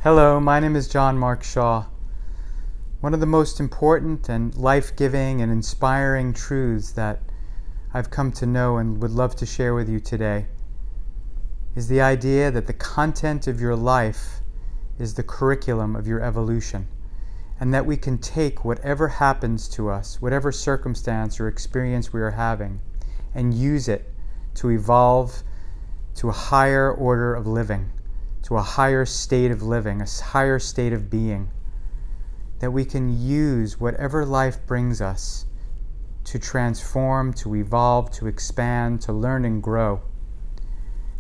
Hello, my name is John Mark Shaw. One of the most important and life-giving and inspiring truths that I've come to know and would love to share with you today is the idea that the content of your life is the curriculum of your evolution, and that we can take whatever happens to us, whatever circumstance or experience we are having, and use it to evolve to a higher order of living, to a higher state of living, a higher state of being. That we can use whatever life brings us to transform, to evolve, to expand, to learn and grow.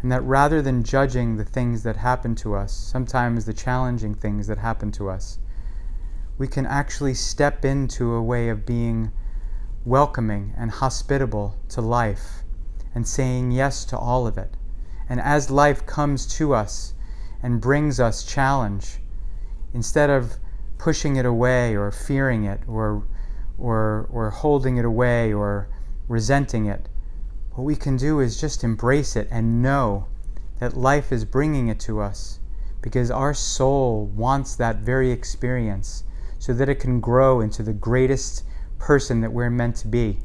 And that rather than judging the things that happen to us, sometimes the challenging things that happen to us, we can actually step into a way of being welcoming and hospitable to life and saying yes to all of it. And as life comes to us and brings us challenge, instead of pushing it away or fearing it or holding it away or resenting it, what we can do is just embrace it and know that life is bringing it to us because our soul wants that very experience so that it can grow into the greatest person that we're meant to be,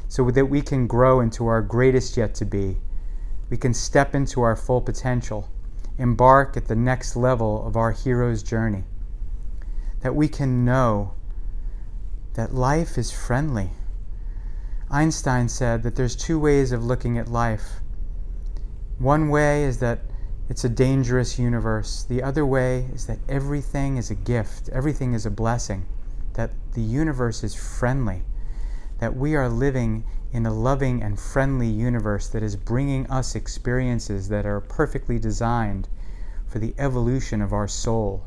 so that we can grow into our greatest yet to be. We can step into our full potential, embark at the next level of our hero's journey. That we can know that life is friendly. Einstein said that there's two ways of looking at life. One way is that it's a dangerous universe. The other way is that everything is a gift, everything is a blessing, that the universe is friendly, that we are living in a loving and friendly universe that is bringing us experiences that are perfectly designed for the evolution of our soul.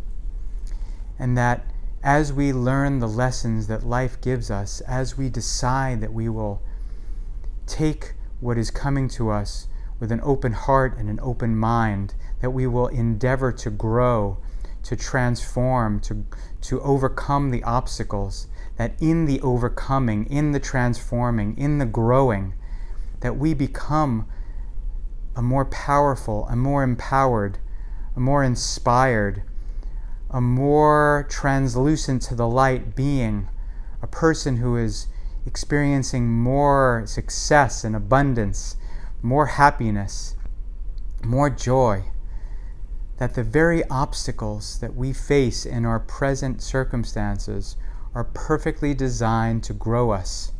And that as we learn the lessons that life gives us, as we decide that we will take what is coming to us with an open heart and an open mind, that we will endeavor to grow, to transform, to overcome the obstacles, that in the overcoming, in the transforming, in the growing, that we become a more powerful, a more empowered, a more inspired, a more translucent to the light being, a person who is experiencing more success and abundance, more happiness, more joy. That the very obstacles that we face in our present circumstances are perfectly designed to grow us,